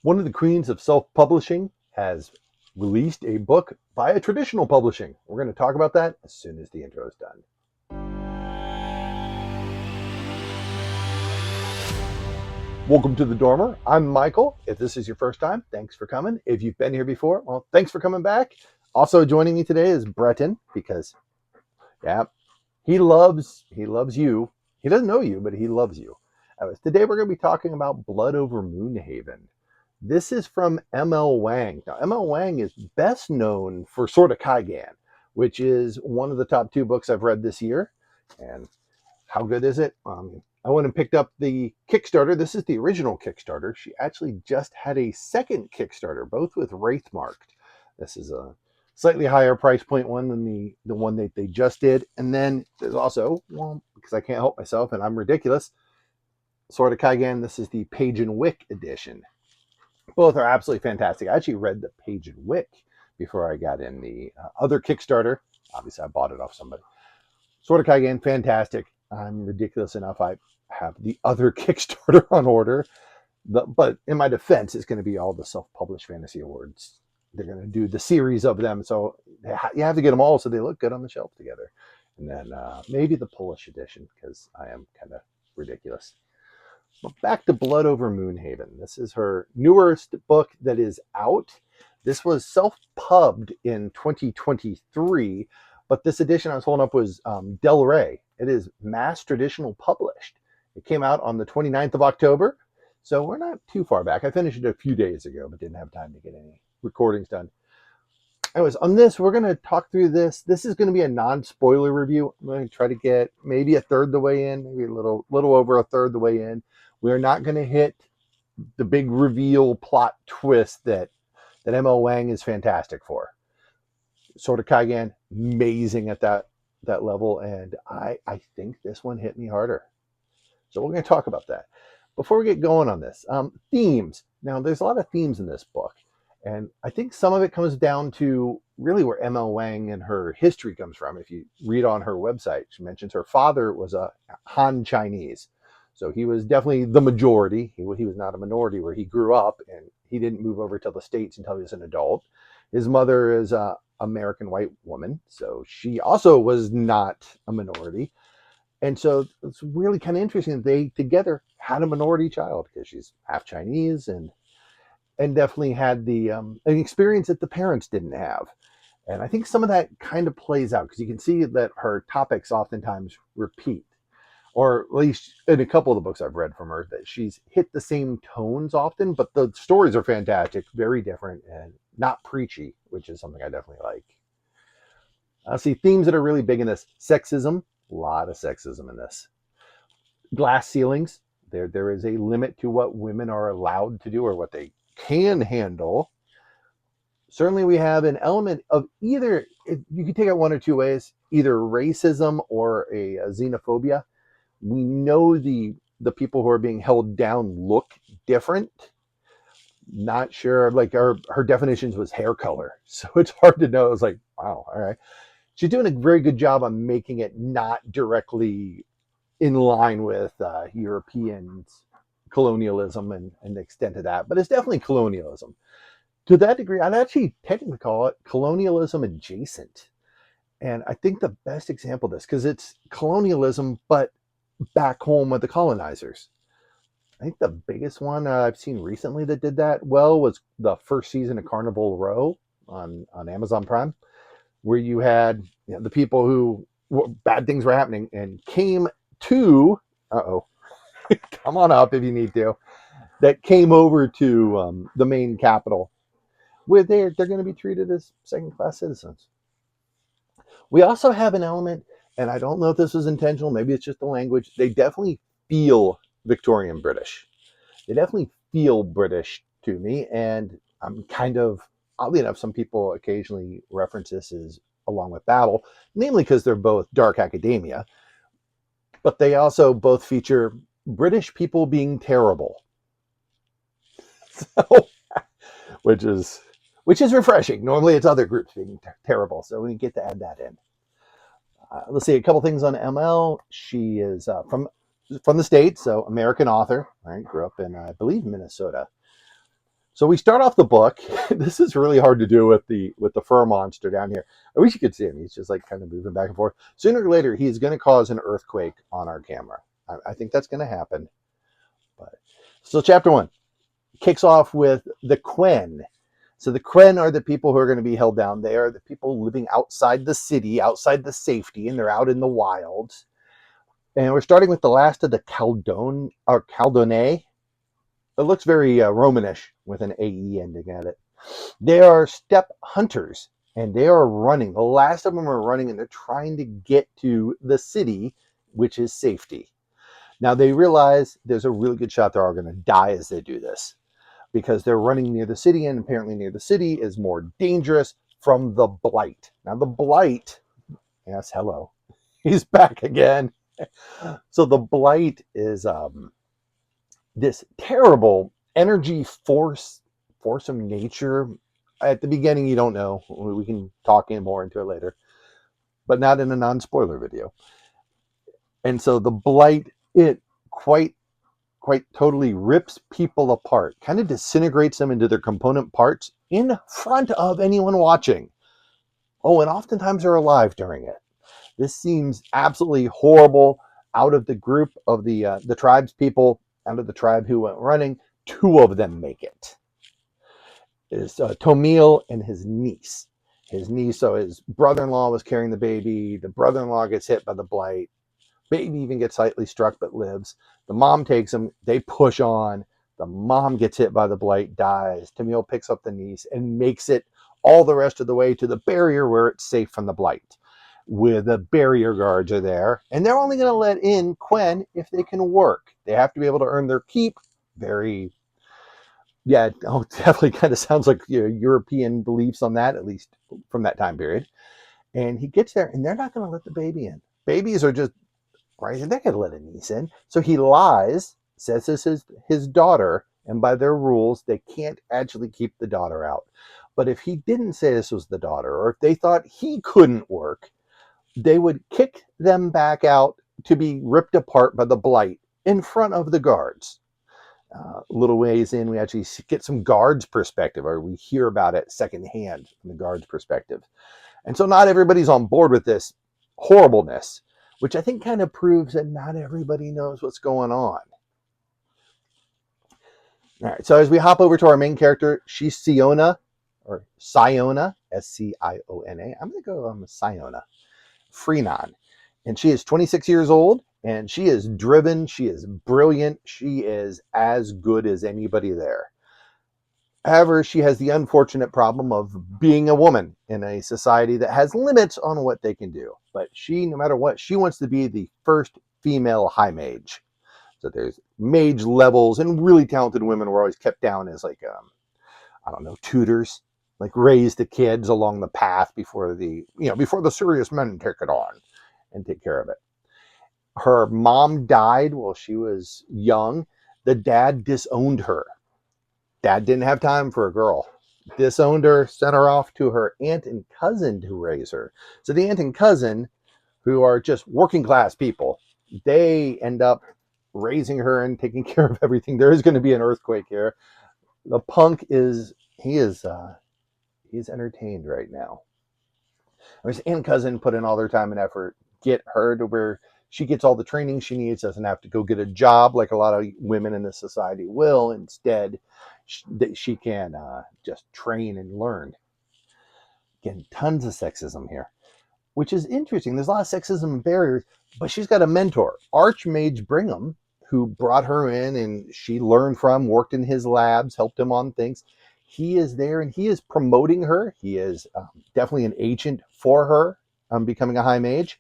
One of the queens of self-publishing has released a book via traditional publishing. We're going to talk about that as soon as the intro is done. Welcome to the Dormer. I'm Michael. If this is your first time, thanks for coming. If you've been here before, well, thanks for coming back. Also joining me today is Breton because, yeah, he loves you. He doesn't know you, but he loves you. Today we're going to be talking about Blood Over Moonhaven. This is from M.L. Wang. Now, M.L. Wang is best known for Sword of Kaigan, which is one of the top two books I've read this year. And how good is it? I went and picked up the Kickstarter. This is the original Kickstarter. She actually just had a second Kickstarter, both with Wraith marked. This is a slightly higher price point one than the one that they just did. And then there's also, well, because I can't help myself and I'm ridiculous, Sword of Kaigan. This is the Page and Wick edition. Both are absolutely fantastic. I actually read the Page and Wick before I got in the other Kickstarter. Obviously, I bought it off somebody. Sword of Kaigan, fantastic. I'm ridiculous enough. I have the other Kickstarter on order. But in my defense, it's going to be all the self-published fantasy awards. They're going to do the series of them. So you have to get them all so they look good on the shelf together. And then maybe the Polish edition, because I am kind of ridiculous. But back to Blood Over Moonhaven. This is her newest book that is out. This was self-pubbed in 2023, but this edition I was holding up was Del Rey. It is mass traditional published. It came out on the 29th of October, so we're not too far back. I finished it a few days ago, but didn't have time to get any recordings done. Anyways, on this, we're going to talk through this. This is going to be a non-spoiler review. I'm going to try to get maybe a third the way in, maybe a little over a third the way in. We're not going to hit the big reveal plot twist that M.L. Wang is fantastic for. Sword of Kaigan, amazing at that level, and I think this one hit me harder. So we're going to talk about that. Before we get going on this, themes. Now, there's a lot of themes in this book, and I think some of it comes down to really where M.L. Wang and her history comes from. If you read on her website, she mentions her father was a Han Chinese. So he was definitely the majority. He was not a minority where he grew up, and he didn't move over to the States until he was an adult. His mother is an American white woman, so she also was not a minority. And so it's really kind of interesting that they together had a minority child because she's half Chinese and definitely had the an experience that the parents didn't have. And I think some of that kind of plays out because you can see that her topics oftentimes repeat. Or at least in a couple of the books I've read from her, that she's hit the same tones often, but the stories are fantastic, very different, and not preachy, which is something I definitely like. I see themes that are really big in this. Sexism, a lot of sexism in this. Glass ceilings, there is a limit to what women are allowed to do or what they can handle. Certainly we have an element of either, you can take it one or two ways, either racism or a xenophobia. We know the people who are being held down look different. Not sure, like her definitions was hair color. So it's hard to know. It's like, wow, all right. She's doing a very good job on making it not directly in line with European colonialism and the extent of that. But it's definitely colonialism. To that degree, I'd actually technically call it colonialism adjacent. And I think the best example of this, because it's colonialism, but back home with the colonizers. I think the biggest one I've seen recently that did that well was the first season of Carnival Row on Amazon Prime, where you had the people who bad things were happening and came to, come on up if you need to, that came over to the main capital, where they're going to be treated as second-class citizens. We also have an element, and I don't know if this was intentional, maybe it's just the language, they definitely feel Victorian British. They definitely feel British to me, and I'm kind of, oddly enough, some people occasionally reference this as along with Babel, namely because they're both dark academia, but they also both feature British people being terrible. So, which is refreshing. Normally it's other groups being terrible, so we get to add that in. Let's see a couple things on ML. She is from the States, so American author. Right, grew up in I believe Minnesota. So we start off the book. This is really hard to do with the fur monster down here. I wish you could see him. He's just like kind of moving back and forth. Sooner or later, he's going to cause an earthquake on our camera. I think that's going to happen. But so chapter 1 kicks off with the Quen. So the Quen are the people who are going to be held down. They are the people living outside the city, outside the safety, and they're out in the wilds. And we're starting with the last of the Caldone. It looks very Romanish with an AE ending at it. They are steppe hunters, and they are running. The last of them are running, and they're trying to get to the city, which is safety. Now they realize there's a really good shot they're all going to die as they do this, because they're running near the city, and apparently near the city is more dangerous from the blight. Now the blight, yes, hello, he's back again. So the blight is this terrible energy force of nature. At the beginning, you don't know. We can talk in more into it later, but not in a non-spoiler video. And so the blight, it quite totally rips people apart, kind of disintegrates them into their component parts in front of anyone watching. Oh, and oftentimes they're alive during it. This seems absolutely horrible. Out of the group of the tribe's people, out of the tribe who went running, 2 of them make it. Is Tomil and his niece. So his brother-in-law was carrying the baby. The brother-in-law gets hit by the blight. Baby even gets slightly struck but lives. The mom takes him. They push on. The mom gets hit by the blight, dies. Tomil picks up the niece and makes it all the rest of the way to the barrier where it's safe from the blight, where the barrier guards are there. And they're only going to let in Quen if they can work. They have to be able to earn their keep. Very, yeah, oh, definitely kind of sounds like European beliefs on that, at least from that time period. And he gets there, and they're not going to let the baby in. Babies are just, right? They're not going to let a niece in. So he lies, says this is his daughter, and by their rules, they can't actually keep the daughter out. But if he didn't say this was the daughter, or if they thought he couldn't work, they would kick them back out to be ripped apart by the blight in front of the guards. A little ways in, we actually get some guards' perspective, or we hear about it secondhand from the guards' perspective. And so not everybody's on board with this horribleness, which I think kind of proves that not everybody knows what's going on. All right, so as we hop over to our main character, she's Siona, or Siona, Siona. I'm going to go Siona Freenon. And she is 26 years old, and she is driven. She is brilliant. She is as good as anybody there. However, she has the unfortunate problem of being a woman in a society that has limits on what they can do. But she, no matter what, she wants to be the first female high mage. So there's mage levels, and really talented women were always kept down as like, I don't know, tutors, like raise the kids along the path before the serious men take it on and take care of it. Her mom died while she was young. The dad disowned her. Dad didn't have time for a girl. Disowned her, sent her off to her aunt and cousin to raise her. So the aunt and cousin, who are just working class people, they end up raising her and taking care of everything. There is going to be an earthquake here. The punk is entertained right now. His aunt and cousin put in all their time and effort, get her to where she gets all the training she needs, doesn't have to go get a job like a lot of women in this society will. Instead, she can just train and learn. Again, tons of sexism here, which is interesting. There's a lot of sexism and barriers, but she's got a mentor, Archmage Brigham, who brought her in and she learned from, worked in his labs, helped him on things. He is there and he is promoting her. He is definitely an agent for her becoming a high mage.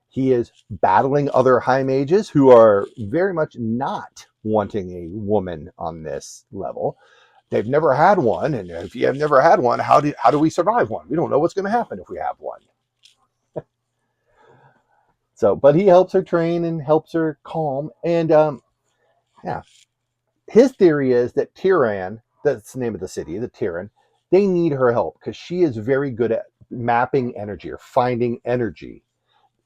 He is battling other high mages who are very much not wanting a woman on this level. They've never had one, and if you have never had one, how do we survive one? We don't know what's going to happen if we have one. So, but he helps her train and helps her calm. And yeah, his theory is that Tiran, that's the name of the city, the Tiran, they need her help because she is very good at mapping energy or finding energy,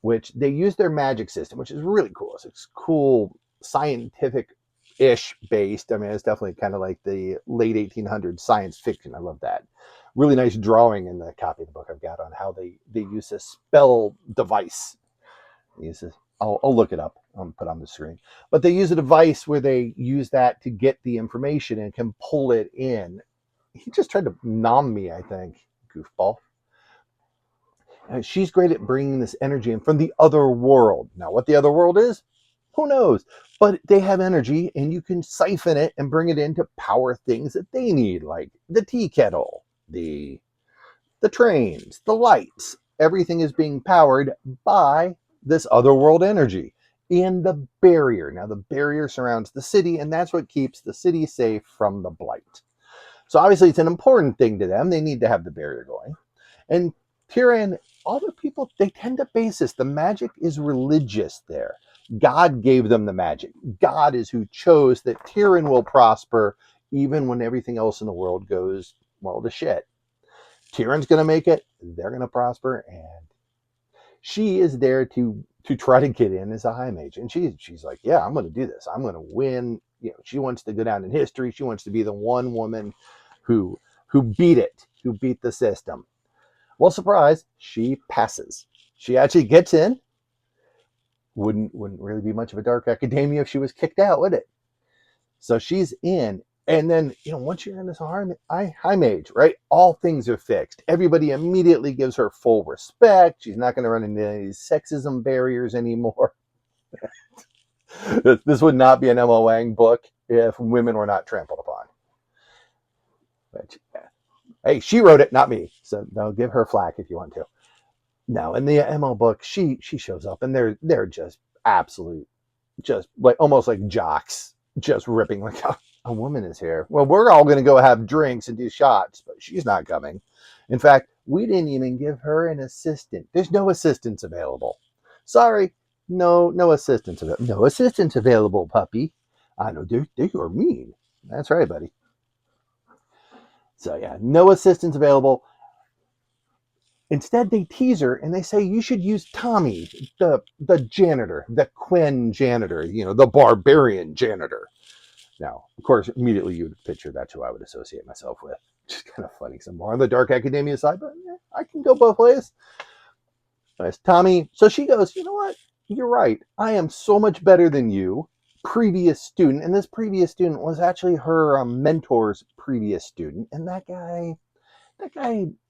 which they use their magic system, which is really cool. It's cool scientific ish based. I mean, it's definitely kind of like the late 1800s science fiction. I love that. Really nice drawing in the copy of the book I've got on how they use this spell device. They use this, I'll look it up. I'll put it on the screen. But they use a device where they use that to get the information and can pull it in. He just tried to nom me, I think, goofball. She's great at bringing this energy in from the other world. Now, what the other world is, who knows? But they have energy, and you can siphon it and bring it in to power things that they need, like the tea kettle, the trains, the lights. Everything is being powered by this other world energy. And the barrier. Now, the barrier surrounds the city, and that's what keeps the city safe from the blight. So obviously, it's an important thing to them. They need to have the barrier going. And Tyrion, other people, they tend to base this. The magic is religious there. God gave them the magic. God is who chose that Tyrion will prosper even when everything else in the world goes, well, to shit. Tyrion's going to make it. They're going to prosper. And she is there to try to get in as a high mage. And she's like, yeah, I'm going to do this. I'm going to win. You know, she wants to go down in history. She wants to be the one woman who beat it, who beat the system. Well, surprise, she passes. She actually gets in. Wouldn't really be much of a dark academia if she was kicked out, would it? So she's in. And then, once you're in this high mage, right? All things are fixed. Everybody immediately gives her full respect. She's not going to run into any sexism barriers anymore. This would not be an Emma Wang book if women were not trampled upon. But, hey, she wrote it, not me. So no, give her flack if you want to. No, in the ML book, she shows up and they're just absolute, just like almost like jocks, just ripping like a woman is here. Well, we're all going to go have drinks and do shots, but she's not coming. In fact, we didn't even give her an assistant. There's no assistants available. Sorry, no assistants available. No assistants available, puppy. I know they are mean. That's right, buddy. So yeah, no assistants available. Instead, they tease her and they say you should use Tommy, the janitor, the Quen janitor, the barbarian janitor. Now, of course, immediately you would picture that's who I would associate myself with. Which is kind of funny. So I'm more on the dark academia side, but I can go both ways. Nice. Tommy. So she goes, you know what? You're right. I am so much better than you. Previous student. And this previous student was actually her mentor's previous student. And that guy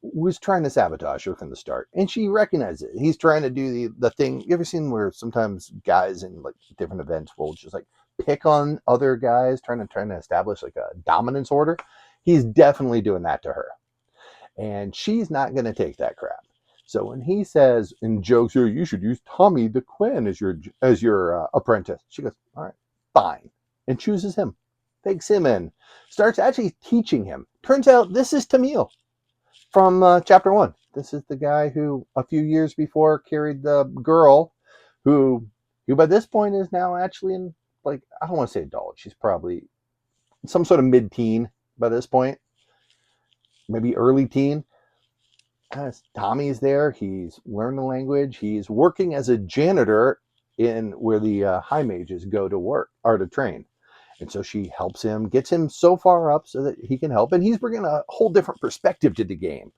was trying to sabotage her from the start, and she recognized it. He's trying to do the thing. You ever seen where sometimes guys in like different events will just like pick on other guys, trying to establish like a dominance order? He's definitely doing that to her, and she's not going to take that crap. So when he says in jokes, here, you should use Tommy the Quen as your apprentice, she goes, all right, fine, and chooses him, takes him in, starts actually teaching him. Turns out this is Tamil from chapter 1. This is the guy who a few years before carried the girl who by this point is now actually in, like, I don't want to say adult. She's probably some sort of mid-teen by this point, maybe early teen. Tommy's there. He's learned the language. He's working as a janitor in where the high mages go to work or to train. And so she helps him, gets him so far up so that he can help. And he's bringing a whole different perspective to the game.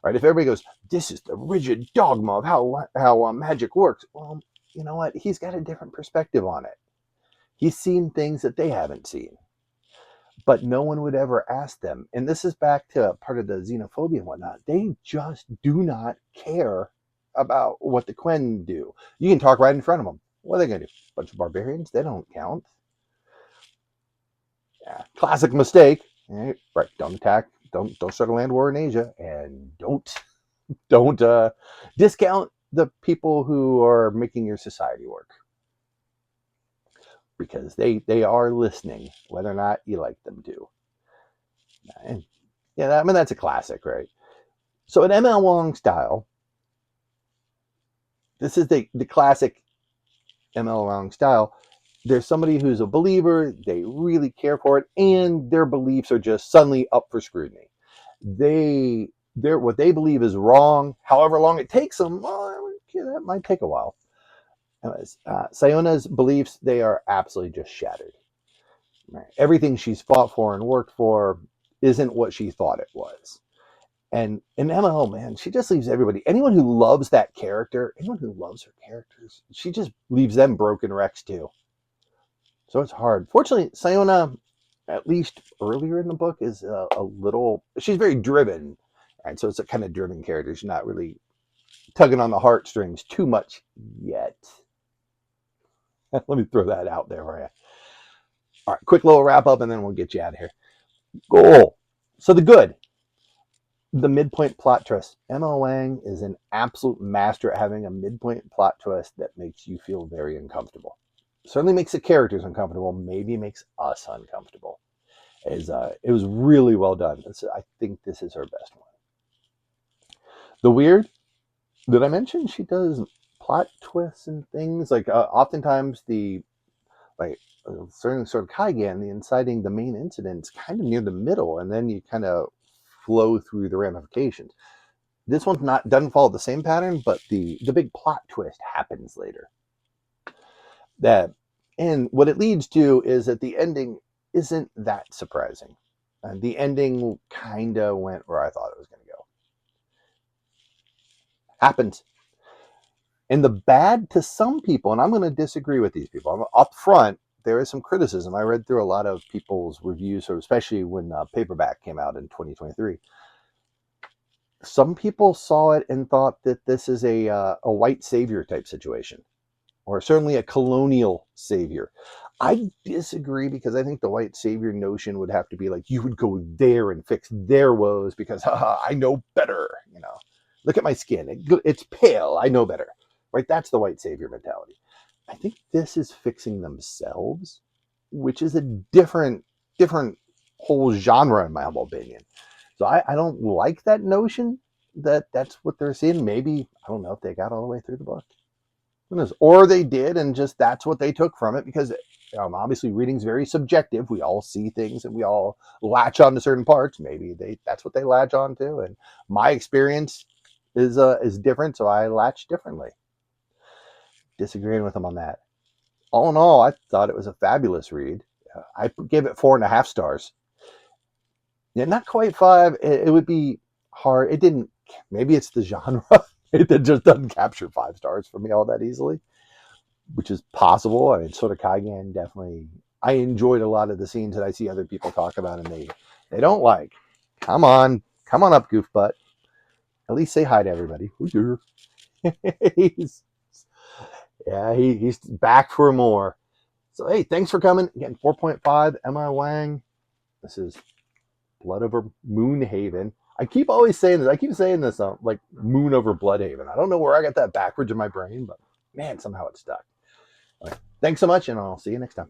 Right? If everybody goes, this is the rigid dogma of how magic works. Well, you know what? He's got a different perspective on it. He's seen things that they haven't seen. But no one would ever ask them. And this is back to part of the xenophobia and whatnot. They just do not care about what the Quen do. You can talk right in front of them. What are they going to do? A bunch of barbarians? They don't count. Yeah, classic mistake. Right? Don't attack. Don't start a land war in Asia, and don't discount the people who are making your society work, because they are listening, whether or not you like them to. And yeah, I mean that's a classic, right? So in ML Wong style, this is the classic ML Wong style. There's somebody who's a believer, they really care for it, and their beliefs are just suddenly up for scrutiny. They're what they believe is wrong, however long it takes them. Well, that might take a while. Anyways, Siona's beliefs, they are absolutely just shattered. Everything she's fought for and worked for isn't what she thought it was. And Emma, oh man, she just leaves everybody. Anyone who loves that character, anyone who loves her characters, she just leaves them broken wrecks too. So it's hard. Fortunately, Sayona, at least earlier in the book, is a little. She's very driven, and so it's a kind of driven character. She's not really tugging on the heartstrings too much yet. Let me throw that out there for you. All right, quick little wrap up, and then we'll get you out of here. Goal. So the good. The midpoint plot twist. Emma Wang is an absolute master at having a midpoint plot twist that makes you feel very uncomfortable. Certainly makes the characters uncomfortable. Maybe makes us uncomfortable. It was really well done. I think this is her best one. The weird. Did I mention she does plot twists and things like oftentimes the like certain sort of Kaigan, the inciting the main incident's kind of near the middle, and then you kind of flow through the ramifications. This one's not doesn't follow the same pattern, but the big plot twist happens later. That and what it leads to is that the ending isn't that surprising. The ending kind of went where I thought it was going to go. Happens. And the bad to some people, and I'm going to disagree with these people. I'm up front. There is some criticism. I read through a lot of people's reviews, especially when paperback came out in 2023. Some people saw it and thought that this is a white savior type situation, or certainly a colonial savior. I disagree because I think the white savior notion would have to be like you would go there and fix their woes because I know better. Look at my skin; it's pale. I know better, right? That's the white savior mentality. I think this is fixing themselves, which is a different whole genre in my humble opinion. So I don't like that notion that that's what they're seeing. Maybe I don't know if they got all the way through the book. Who knows? Or they did, and just that's what they took from it because obviously reading's very subjective. We all see things and we all latch on to certain parts. Maybe that's what they latch on to, and my experience is different, so I latch differently. Disagreeing with them on that. All in all, I thought it was a fabulous read. I gave it 4.5 stars. Yeah, not quite 5. It would be hard. It didn't. Maybe it's the genre. It just doesn't capture 5 stars for me all that easily, which is possible. I mean, sort of Kaigan definitely. I enjoyed a lot of the scenes that I see other people talk about, and they don't like. Come on up, goofbutt. At least say hi to everybody. he's he's back for more. So hey, thanks for coming again. 4.5. Emma Wang. This is Blood Over Moonhaven. I keep always saying this. I keep saying this like Moon Over Bloodhaven. I don't know where I got that backwards in my brain, but man, somehow it stuck. All right. Thanks so much, and I'll see you next time.